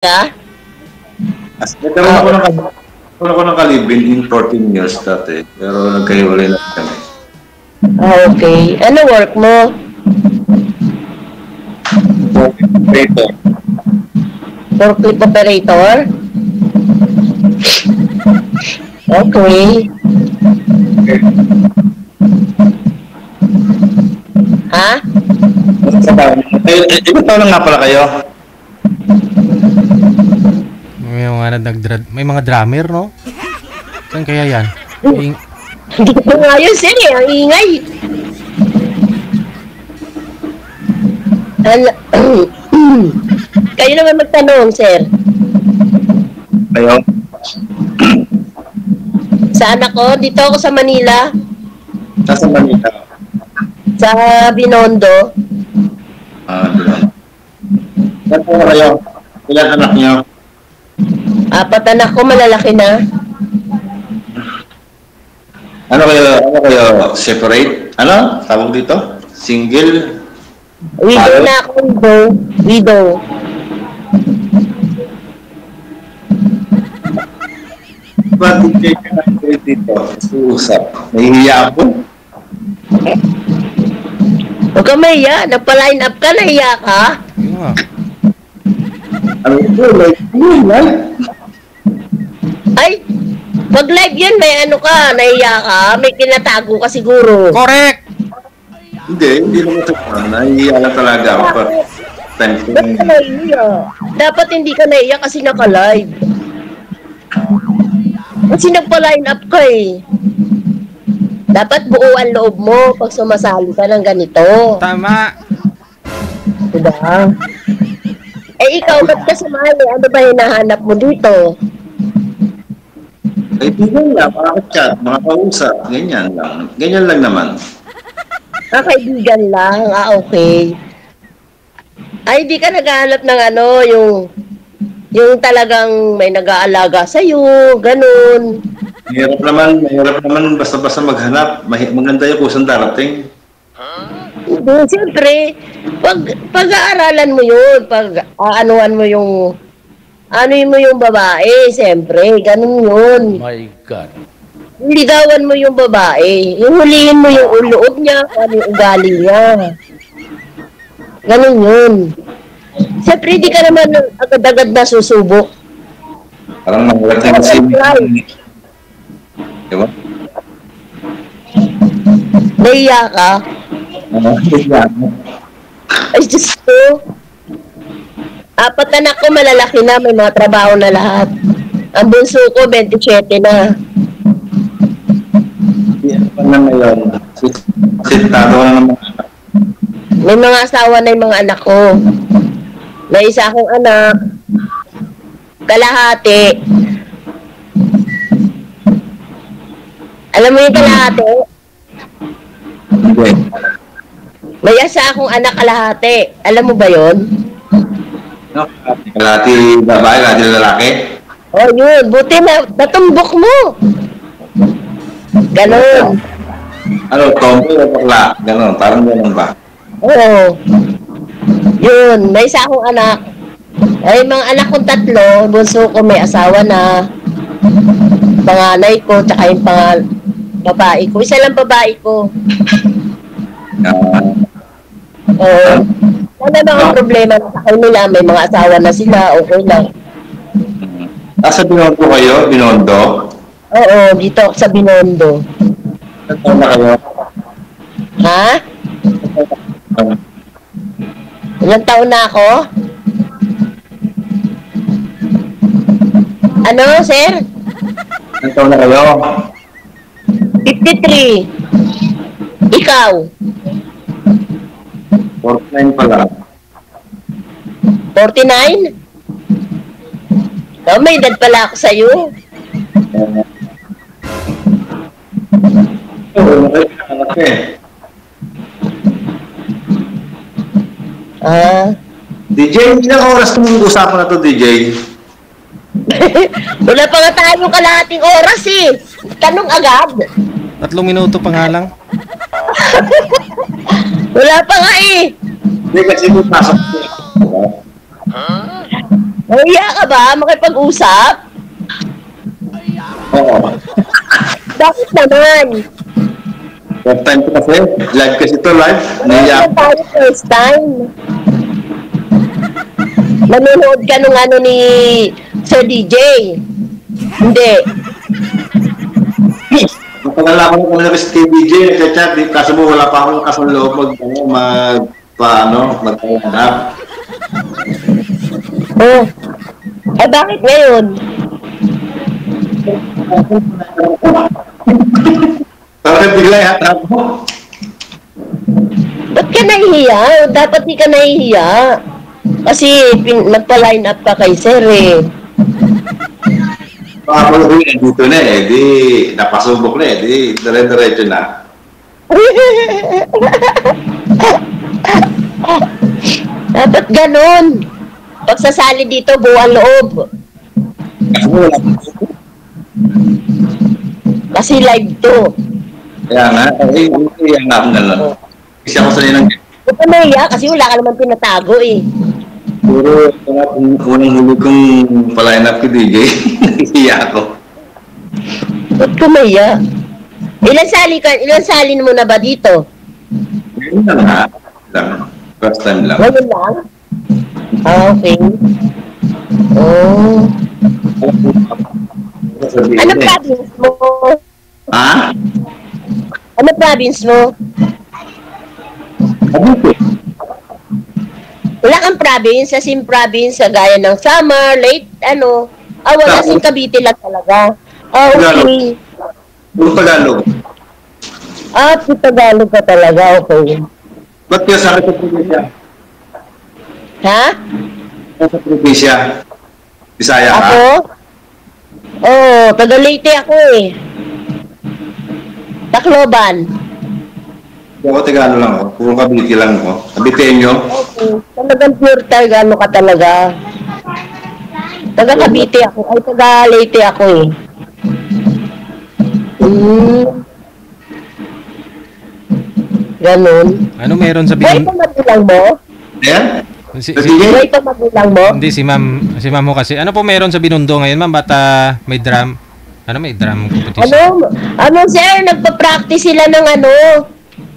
ka? Nagkaroon ako ng kalibin in 14 years dati, pero nagkahiwalay na kami. Okay. Ano work mo? Operator. Forklift operator? Okay. Ha? Ilan taon lang nga pala kayo? May mga drummer, no? Saan kaya yan? Hindi ko nga yun, sir, eh. Ang ingay. Kayo naman magtanong, sir. Kayo? Saan ako? Dito ako sa Manila. Sa Manila. Sa Binondo. Doon. Saan po kayo? Ilan anak niyo? 4 anak ko, malalaki na. Ano kayo? Separate? Ano? Tawag dito? Single? Widow na ako, widow. Ba't hindi ka na dito? Usap. Nahihiya ako. Huwag ka mahiya. Nagpa-line up ka, nahiya ka. Yun nga. Ano ito? Ay, pag live yun, may ano ka, nahiya ka, may kinatago ka siguro. Correct! Hindi naman ito. Nahihiya lang talaga ako. Ba't ka nahiya? Dapat hindi ka nahiya kasi naka-live. Kasi nagpa-line up ka eh. Dapat buo ang loob mo pag sumasali ka ng ganito. Tama! Diba? Eh ikaw, ba't ka sumali? Ano ba hinahanap mo dito? Kaibigan lang, makaka-chat, makakausap, ganyan lang. Ganyan lang naman. Kaibigan lang. Okay. Ay, di ka naghahanap ng ano, yung talagang may nag-aalaga sa'yo, ganun. Mahirap naman basta-basta maghanap. Maganda yung kusang darating. Hindi, siyempre, pag-aaralan mo yun, pag-aanuan mo yung babae, siyempre, ganun yun. My God. Ligawan mo yung babae, huliin mo yung loob niya, ano yung ugali niya. Ganun yun. Siyempre, di ka naman agad-agad na susubok. Parang mahirap na kasi. Diba? Nahiya ka? Ay, Diyos ko. 4 anak ko malalaki na, may mga trabaho na lahat. Ang bunso ko, 27 na. Ano na ngayon? Sintado na naman. May mga asawa na yung mga anak ko. May isa akong anak, kalahati. Alam mo yung kalahati? Hindi. May isa akong anak kalahati. Alam mo ba yon? No? Kalahati babae, kalahati lalaki? Oh, yun. Buti na natumbok mo. Ganon. Ano, tomboy o bakla? Ganon, parang ganon ba? Oo. Yun. May isa akong anak. Ay, mga anak kong 3. Bunso ko may asawa na. Panganay ko, tsaka yung babae ko. Isa lang babae ko. Oo. Wala mga problema sa kanila. May mga asawa na sila. Okay lang. Nasa Binondo kayo? Binondo? Oo, dito ako sa Binondo. Saan na kayo? Ha? Ilang taon na ako? Ano, sir? Saan taon na kayo? 53. Ikaw? 49 pala. 49? Oh, may edad pala ako sa'yo. DJ, ilang oras itong usapan na to, DJ? Wala pa nga tayong kalahating oras eh. Tanong agad. 3 minuto pa nga lang. Wala pa nga eh. Hindi kasi may pasok ko. Nahiya ka ba makipag-usap? Oo. Bakit naman? First time ko kasi. Live kasi to, live. Ano tayo first time? Nanonood ka nung ano ni Sir DJ? Hindi. Napagala ko na kami na si KBJ, chat, kaso mo wala pa akong kasunloob magpahanap. Oh. Eh bakit ngayon? Bakit bigla ihatap mo? Ba't ka nahihiya? Dapat di ka nahihiya. Kasi nagpa-line up ka kay Sir eh. Baka ko dito na eh, di napasubok na eh, di dire-diretso na. Dapat ganun. Pagsasali dito, buwang loob. Kaso mo wala akong Kasi live to. kaya nga, kaya nga akong gano'n. Kasi ako sanay ng Huwag ka nahiya kasi wala ka naman pinatago eh. puro unang huli kong pa-line up kay DJ, nahihiya ako. Ba't ka nahiya? Ilan salin mo na ba dito? Ngayon lang ha, first time lang. Ngayon lang? Ah, okay. Oh. Ano province mo? Ha? Ano province mo? Cavite. Wala kang province, as in province, gaya ng Samar, Leyte, ano. Ah, wala, as in Cavite lang talaga. Ah, okay. Puro Tagalog. Ah, Tagalog ka talaga, okay. Ba't kaya sa akin sa probinsya? Ha? Sa probinsya? Bisaya ka? Ako? Oo, taga Leyte ako eh. Tacloban. Ako Tagalog lang ako. Puro Cavite lang ako. Caviteño. Okay. Talagang pure Tagalog ka talaga. Taga Cavite ako. Ay, taga Leyte ako eh. Ganun. Ano meron sa Buhay Binondo? pa magulang mo? Ayan? Si, Buhay pa magulang mo? hindi, si ma'am ho kasi. Ano po meron sa Binondo ngayon, ma'am? Ba't may drum? Ano, may drum competition? Ano sir, nagpa-practice sila ng ano.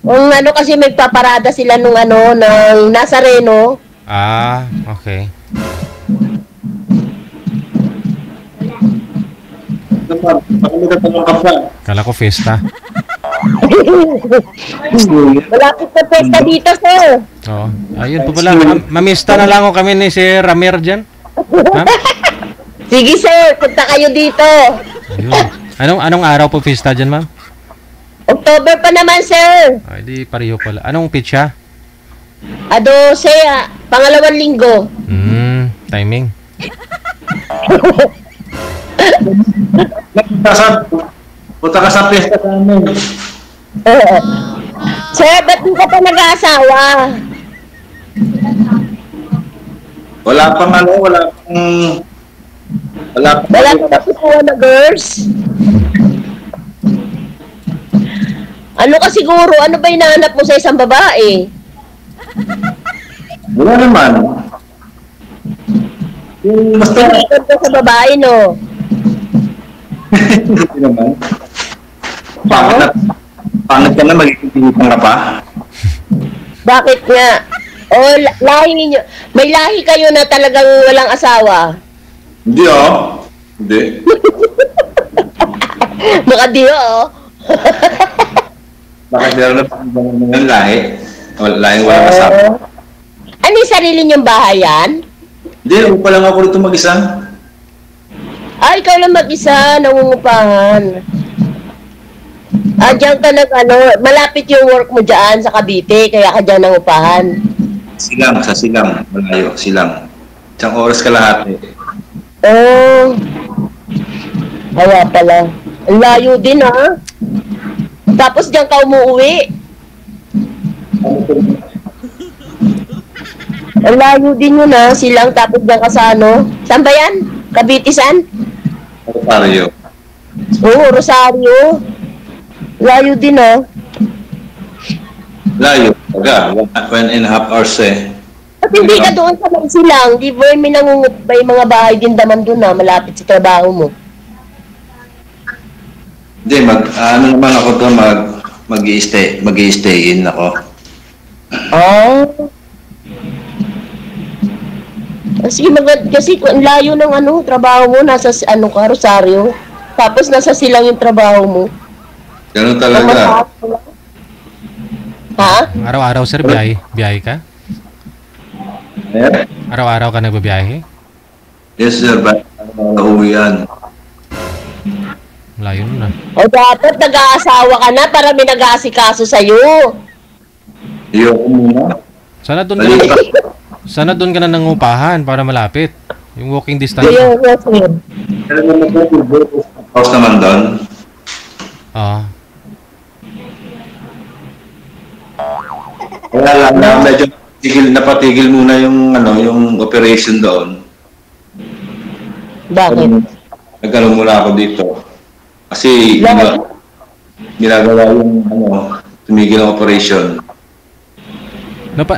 Ang ano kasi may paparada sila nung ano, ng Nazareno. Ah, okay. Baka may tatanong ka pa. Kala ko fiesta. Malapit na pesta dito, sir. Oo. Ayun po pala. Mamista na lang ho kami ni Sir Ramir dyan. Ma'am? Sige, sir. Punta kayo dito. Ayun. Anong araw po fiesta dyan, ma'am? October pa naman, sir. Ay, di pareho pala. Anong pitcha? 12, pangalawang linggo. Timing. Punta ka sa pesta namin. Sir, ba't di ka pa nag-aasawa? Wala pang Wala ka nakukuha na girls? Ano ka siguro? Ano ba hinahanap mo sa isang babae? Wala naman. Basta. Tingin ka sa babae, no? Hindi naman. Pangit ka na, magiging ka pa. Bakit nga? O, lahi ninyo. May lahi kayo na talagang walang asawa. Hindi oh. Hindi. Makadiyo, oh. Bakit meron na pakinggan ng lahi? Lahing walang asawa. Ano yung sarili niyong bahayan? Hindi, upa lang ako rito mag-isa. Ah, ikaw lang mag-isa, nangungupahan. Ah, diyan ka malapit yung work mo dyan sa Cavite, kaya ka dyan nangupahan. Sa Silang, malayo, Silang. Isang oras ka lahat eh. Oh. Kaya pala. Ang layo din, ha? Tapos diyan ka umuwi. Ang layo din yun, ha? Silang, tapos diyan ka sa ano? Saan ba yan? Cavite, saan? Rosario. Oo, Rosario. Layo din, ha? Layo. Taga, 1.5 hours eh. hindi ka doon sa may silang, di ba may may mga bahay din naman doon na malapit sa trabaho mo. Hindi, ano naman ako doon, mag-i-stay in ako. Ah. Kasi ang layo ng trabaho mo, nasa ka, Rosario. Tapos nasa silang yung trabaho mo. Ganun talaga. Ha? Araw-araw, sir, biyahe ka? Eh? Araw-araw ka nagbabiyahe? Yes, sir. Ba't uwi yan? Layo nun ah. O dapat nag-aasawa ka na para may nag-aasikaso sa'yo. Ayoko muna. Sana doon ka na nangupahan para malapit. Yung walking distance. Kaya nga, sir. Pero naman house naman doon. Oo. Kaya lang na medyo napatigil muna yung operation doon. Bakit? Nagkaroon muna ako dito. Kasi ginagawa yung tumigil ang operation.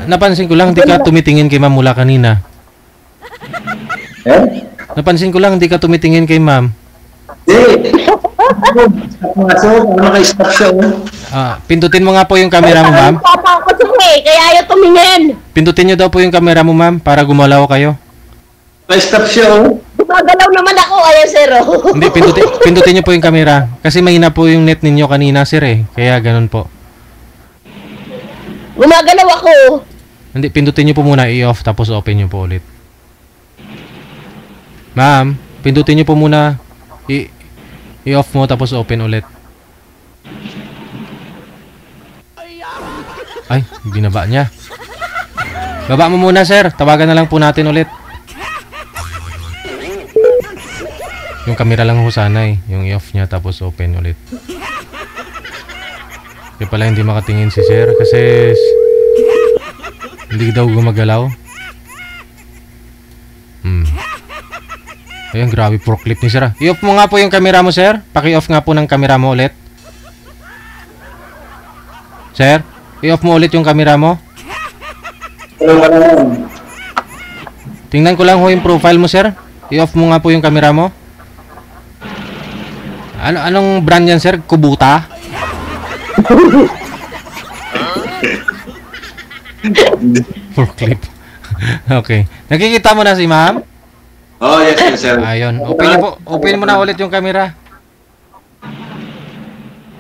Napansin ko lang hindi ka tumitingin kay ma'am mula kanina. Eh? Napansin ko lang hindi ka tumitingin kay ma'am. Hindi. Naka-stop siya. Pindutin mo nga po yung camera mo, ma'am. Tatakot kaya ayaw tumingin. Pindutin nyo daw po yung camera mo, ma'am, para gumalaw kayo. Naka-stop siya. Gumagalaw naman ako, ayaw, sir. Hindi, pindutin nyo po yung camera. Kasi mahina po yung net ninyo kanina, sir, eh. Kaya ganun po. Gumagalaw ako. Hindi, pindutin nyo po muna i-off, tapos open nyo po ulit. Ma'am, pindutin nyo po muna i-off mo, tapos open ulit. Ay, binaba niya. Baba mo muna, sir. Tawagan na lang po natin ulit. Yung camera lang ho sana eh. Yung i-off niya, tapos open ulit. Kaya pala hindi makatingin si sir kasi hindi daw gumagalaw. Ayun, grabe forklift ni sir. I-off mo nga po yung camera mo, sir. Paki-off nga po ng camera mo ulit. Sir, i-off mo ulit yung camera mo. Tingnan ko lang ho yung profile mo, sir. I-off mo nga po yung camera mo. Anong brand yan, sir? Kubuta? Forklift. Okay. Nakikita mo na si ma'am? Oh, yes, sir. Ayun. Open mo na ulit yung camera.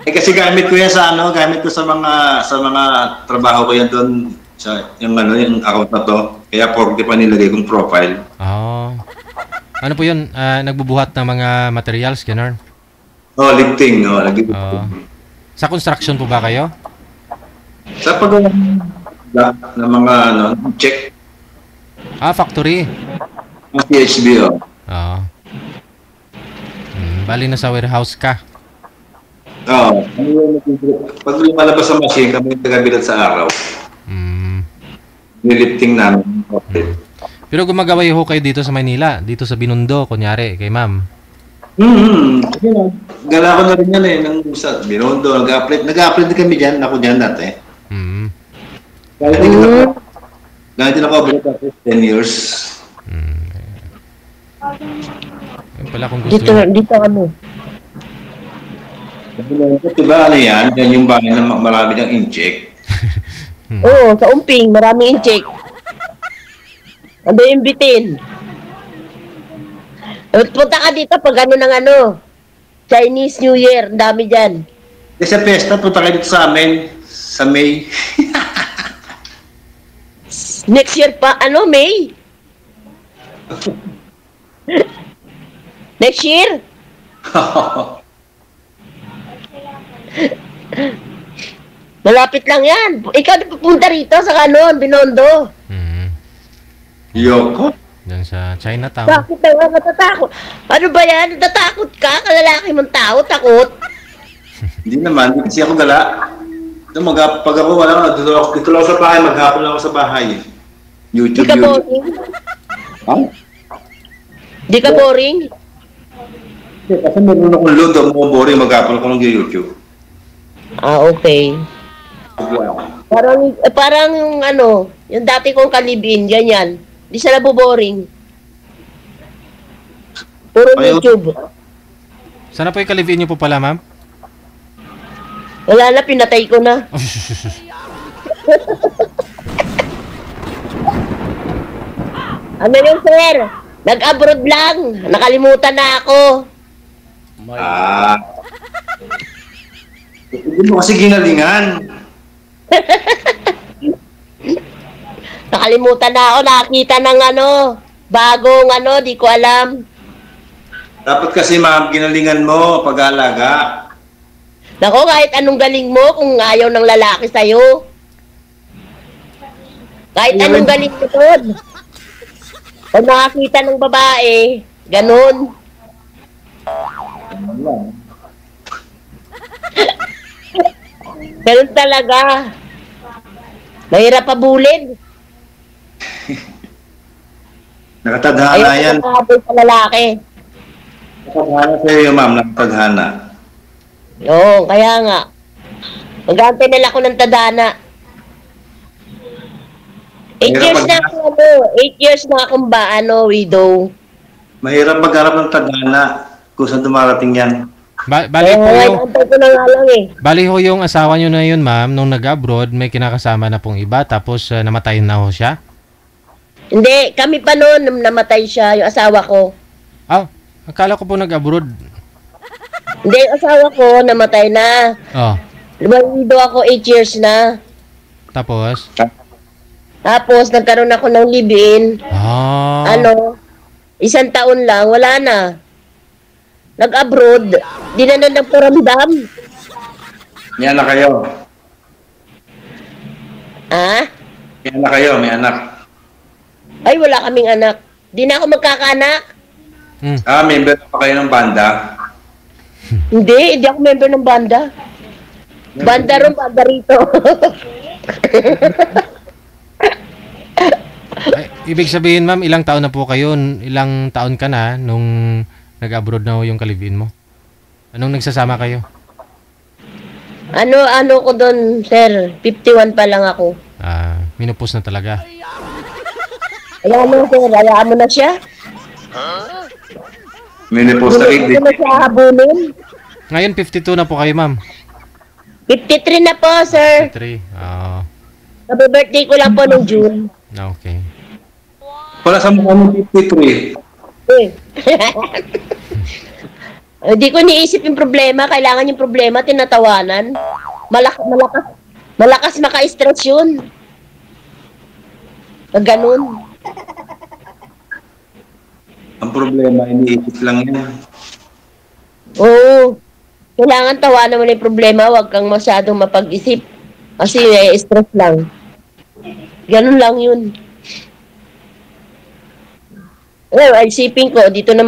Kasi gamit ko yan gamit ko sa mga trabaho ko yan doon sa yung account na to. Kaya 40 pa nilagay kong profile. Oh. Ano po 'yun? Nagbubuhat ng mga materials, ganun. Oh, lifting, lifting. Sa construction po ba kayo? Sa paggawa ng mga check. Factory. Ang PHB, Oo. Bali na sa warehouse ka. Oo. Pag lumalabas sa machine, kami tagabilat sa araw. Nilifting namin. Pero gumagawa ho kayo dito sa Maynila, dito sa Binondo, kunyari, kay ma'am. Gala ko na rin yan sa Binondo, nag-apply din kami dyan, ako dyan dati. Dahil din ako abot ako 10 years. Ayun pala kung gusto Dito kami. Diba yan? Yan yung bahay na marami ng incheck. Oo, sa Umping, maraming incheck. Ano yung bitin? Punta ka dito pag Chinese New Year, ang dami dyan. Sa pesta, punta kayo dito sa amin, sa May. Next year pa, May? Next year? Malapit lang yan. Ikaw na pupunta rito sa Binondo. Yoko? Diyan sa Chinatown. Bakit naman matatakot? Ano ba yan? Natatakot ka? Kalalaki mong tao, takot? Hindi naman, hindi kasi ako gala. Pag ako wala, dito lang sa bahay, maghapon lang ako sa bahay. YouTube. Di ka boring? Di ka boring? Kasi meron akong load of mga boring, maghapon ako ng YouTube. Okay. Parang Yung dati kong kalibin, ganyan. Di siya naboboring. Puro Ay, YouTube. Sana po yung kalivin niyo po pala, ma'am? Wala na, pinatay ko na. Ano yun, sir? Nag-abroad lang. Nakalimutan na ako. Ah. Hindi mo kasi ginalingan. Nakalimutan na ako. Nakakita ng bagong di ko alam. Dapat kasi ma'am, ginalingan mo pag-aalaga. Nako, kahit anong galing mo kung ayaw ng lalaki sa'yo. Kahit anong galing mo doon. Pag nakakita ng babae, ganun. Ganun talaga. Mahirap pabulin. Nakatadhana Ayaw yan. ko makahabol sa lalaki. Nakatadhana sa'yo ma'am, nakatadhana. Oo, kaya nga. Mag-aantay nila ako ng tadhana. 8 years na ako, 8 years na akong widow. Mahirap magharap ng tadhana kung saan dumarating yan. Bali po Kaya yung... antay ko na nga lang eh. Bali ho yung asawa nyo na yun, ma'am, nung nag-abroad, may kinakasama na pong iba, tapos namatay na ho siya? Hindi, kami pa noon nung namatay siya, yung asawa ko. Ah, akala ko po nag-abroad. Hindi, yung asawa ko namatay na. Oh, Lumawido ako 8 years na. tapos? Tapos nagkaroon ako ng live-in. Ah, 1 taon lang, wala na. Nag-abroad, di na nagparamdam. May anak kayo. Ah? May anak kayo, may anak. Ay, wala kaming anak. Di na ako magkakaanak. Member pa kayo ng banda. Hindi ako member ng banda. Banda ron, banda rito. ay, ibig sabihin, ma'am, ilang taon na po kayo? Ilang taon ka na nung nag-abroad na ho yung kalibin mo? Anong nagsasama kayo? ano ko doon, sir? 51 pa lang ako. Ah, minupos na talaga. Hayaan mo, sir. Hayaan mo na siya. Minipos na Hindi na siya habulin. Ngayon, 52 na po kayo, ma'am. 53 na po, sir. 53. Ah, Sabi-birthday ko lang po nung June. okay. Wala sa mga 53. Eh. Hindi ko niisip yung problema. Kailangan yung problema, tinatawanan. Malakas maka-stress yun. Pag ganun. Ang problema, iniisip lang yan. Oo. Kailangan tawanan mo na yung problema. Huwag kang masyadong mapag-isip. Kasi stress lang. Ganun lang yun. Well, isipin ko, dito na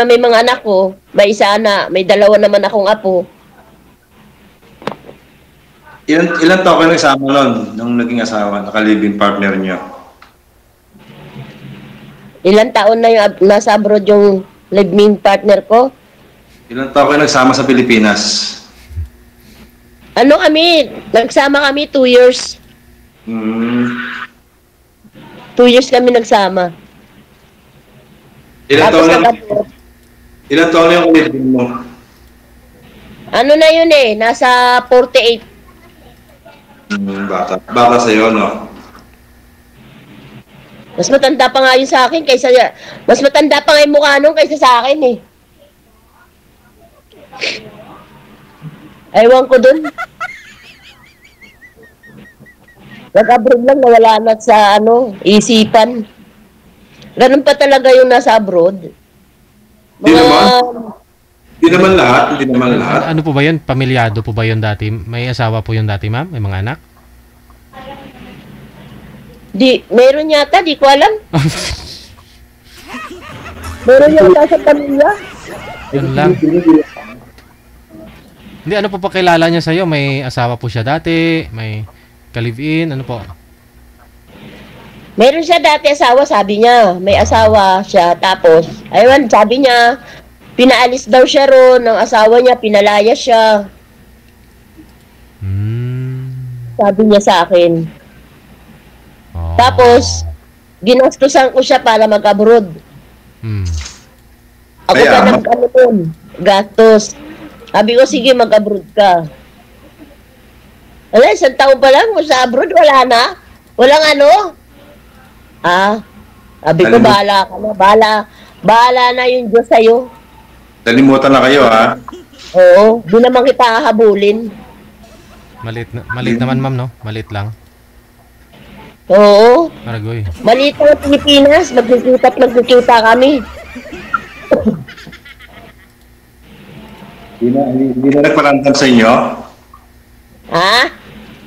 may mga anak ko, may isa na, may 2 naman akong apo. Ilan taon kayo nagsama nun nung naging asawa, nakalibing partner niyo? Ilang taon na yung nasa abroad yung live-in partner ko? Ilan taon kayo nagsama sa Pilipinas? Nagsama kami 2 years. 2 years kami nagsama. Ilan Tapos taon na yung kalibing mo? Ano na yun nasa 48. Bata sa'yo, no? Mas matanda pa nga yun sa akin mas matanda pa nga yung mukha nun kaysa sa akin Ewan ko dun. Nag-abroad lang, nawala na sa isipan. Ganun pa talaga yung nasa abroad. Hindi naman lahat. Ano po ba yun? Pamilyado po ba yun dati? May asawa po yun dati, ma'am? May mga anak? Meron yata, di ko alam. Meron yata sa pamilya. Yun lang. Hindi, ano po pakilala niya sa'yo? May asawa po siya dati? May ka-live-in? Ano po? Meron siya dati asawa, sabi niya. May asawa siya. Tapos, sabi niya, pinaalis daw siya ron ng asawa niya, pinalaya siya. Sabi niya sa akin. Tapos, ginastusan ko siya para mag-abroad. Hmm. Ako Kaya, pa nag-ano nun, gastos. Sabi ko, sige, mag-abroad ka. Wala, isang taon pa lang, sa abroad, wala na. Walang ano. Sabi ko, bahala ka na, bahala na yung Diyos sa'yo. Nalimutan na kayo, ha? Oo, di naman kita hahabulin. Maliit naman, ma'am, no? Maliit lang. Oo, Maragoy. maliit ang Pilipinas, magkikita kami. Hindi na nagparamdam sa inyo? Ha?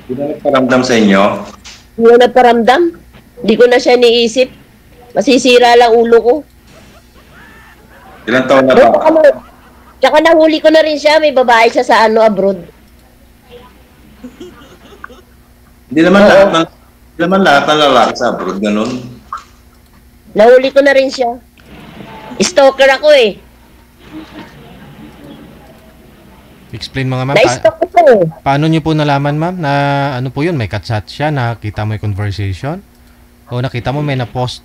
Hindi na nagparamdam sa inyo? Hindi ko nagparamdam. Hindi ko na siya niisip. Masisira lang ulo ko. Ilang taon na Oo, ba? tsaka nahuli ko na rin siya. May babae siya sa abroad. Hindi naman Oo. lahat ng lalaki sa abroad, ganun. Nahuli ko na rin siya. Stalker ako eh. Explain mga ma'am. Na-stalk ko siya eh. Paano niyo po nalaman, ma'am, na ano po yun? May chat siya, nakita mo yung conversation? O nakita mo may na-post?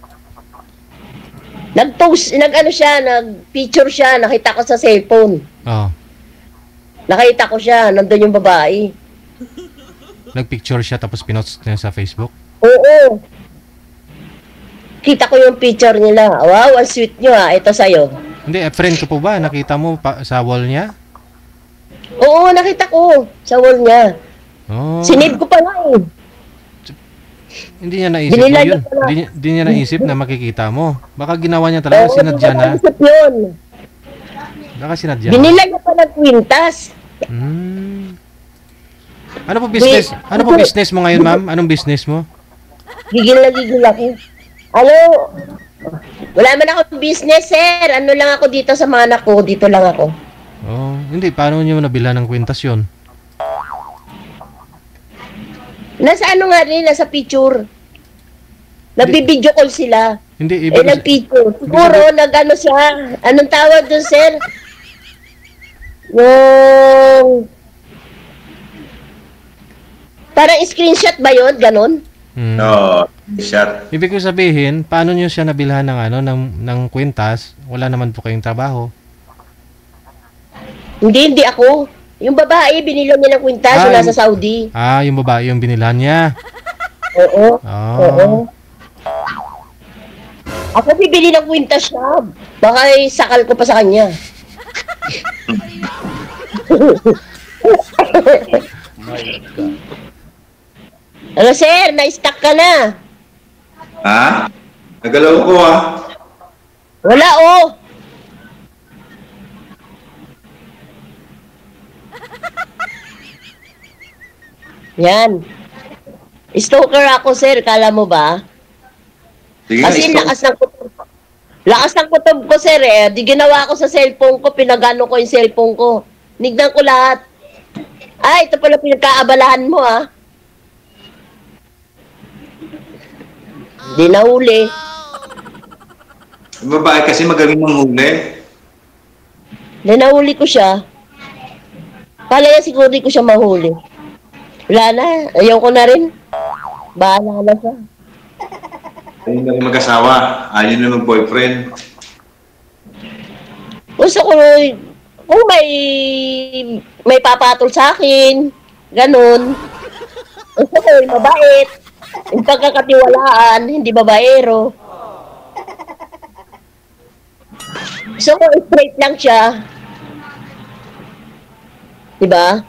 Nag-ano siya, nag-picture siya, nakita ko sa cellphone. Oh. Nakita ko siya, nandun yung babae. Nagpicture siya tapos pinost niya sa Facebook? Oo. Kita ko yung picture nila. Wow, ang sweet nyo ah. Ito sa'yo. Hindi, friend ko po ba? Nakita mo sa wall niya? Oo, nakita ko. Sa wall niya. Oh. Sinave ko pa nga eh. Hindi niya naisip mo Binila yun. niya pala. Hindi niya naisip na makikita mo. Baka ginawa niya talaga, Oo, sinadya na. naisip yun. Baka sinadya na. Binila niya pa ng kwintas. Hmm. Ano po business? Ano po business mo ngayon, ma'am? Anong business mo? Gigil na gigil ako. Ano? Wala man ako business, sir. Ano lang ako dito sa mga anak ko. Dito lang ako. Oh, hindi. Paano niyo nabilhan ng kwintas yun? Nasa ano nga rin, nasa picture. Nabibideo call sila. Hindi, Eh, nag-picture. Siguro, nag-ano siya. Anong tawag dun, sir? Yung... Parang screenshot ba yun? Ganon? Hmm. No, shot. Ibig ko sabihin, paano niyo siya nabilhan ng ano ng kwintas? Wala naman po kayong trabaho. Hindi ako. Yung babae, binilo niya ng kwintas. Yung nasa Saudi. Ah, yung babae yung binilhan niya. Oo. Oh. Oo. Ako bibili ng kwintas siya. Baka sakal ko pa sa kanya. Ano sir, na-stuck ka na. Ha? Nagalaw ko, ha? Wala oh. Yan. Stalker ako sir, kala mo ba? Sige, Kasi stop. lakas ng kutob ko sir eh. Di ginawa ko sa cellphone ko, pinagano ko yung cellphone ko. Nignan ko lahat. Ay, ito pala pinagkaabalahan mo ah. Di nahuli. Yung babae kasi magaling manghuli. Di nahuli ko siya. Kala niya siguro di ko siya mahuli. Wala na, ayaw ko na rin. Bahala na siya. Ayun na rin mag-asawa. Ayaw na mag-boyfriend. Gusto ko, kung may papatol sa akin, ganun. Gusto ko, yung mabait. Yung pagkakatiwalaan, hindi babaero. Gusto ko, straight lang siya. Diba?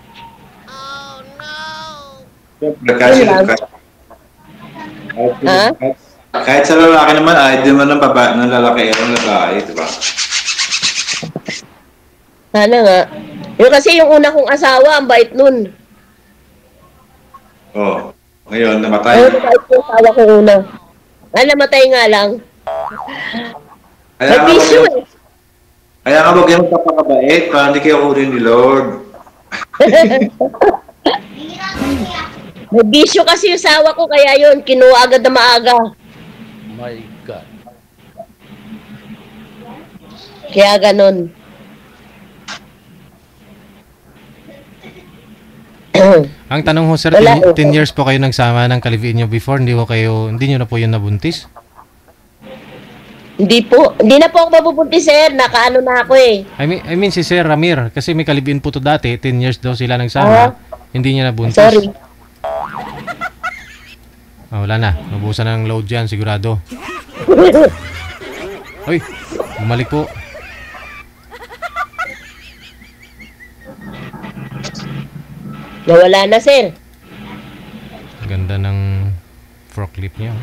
Kasi, Yun lang. Ha? kahit sa lalaki naman, ayaw din naman ng babae, ng lalaki, ng lalaki, di ba? Sana nga. Yung kasi yung una kong asawa, ang bait nun. Oh, ngayon, namatay. Ayun, mabait yung asawa ko una. Namatay nga lang. Kaya May nga, bisyo wag- eh. kaya nga huwag yung kapakabait para hindi kayo kunin ni Lord. May bisyo kasi yung asawa ko, kaya yun, kinuha agad na maaga. My God. Kaya ganon. Ang tanong ho, sir, Wala, 10 years po kayo nagsama ng kaliviin nyo before, hindi nyo na po yun nabuntis? Hindi na po ako mabubuntis, sir. Nakaano na ako eh. I mean si Sir Ramir, kasi may kaliviin po to dati, 10 years daw sila nagsama, hindi niya nabuntis. Sorry. Wala na, nabusan ng load yan, sigurado. Uy, bumalik po. Nawala na, sir. Ganda ng forklift niya.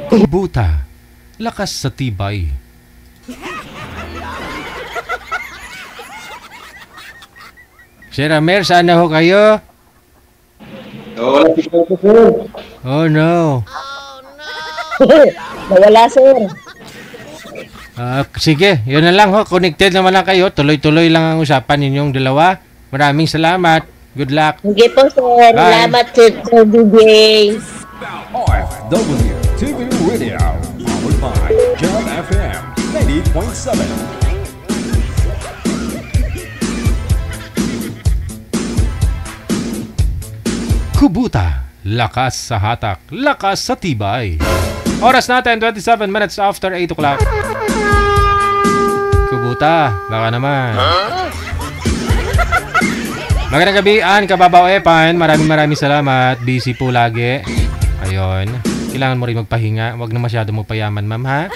Kubuta, lakas sa tibay. Sir Amer, saan na ho kayo? Wala si Coco, sir. Oh no. Nawala, sir. Sige, yun na lang ho. Connected naman lang kayo. Tuloy-tuloy lang ang usapan ninyong dalawa. Maraming salamat. Good luck. Sige po, sir. Bye. Salamat, sir DJ. RFW TV Radio, powered by Jam FM 90.7. Kubuta, lakas sa hatak, lakas sa tibay. Oras natin, 27 minutes after 8 o'clock. Kubuta, baka naman. Magandang gabi, Kababaw Epan. Maraming salamat. Busy po lagi. Ayun. Kailangan mo rin magpahinga. Huwag na masyado magpayaman, ma'am, ha?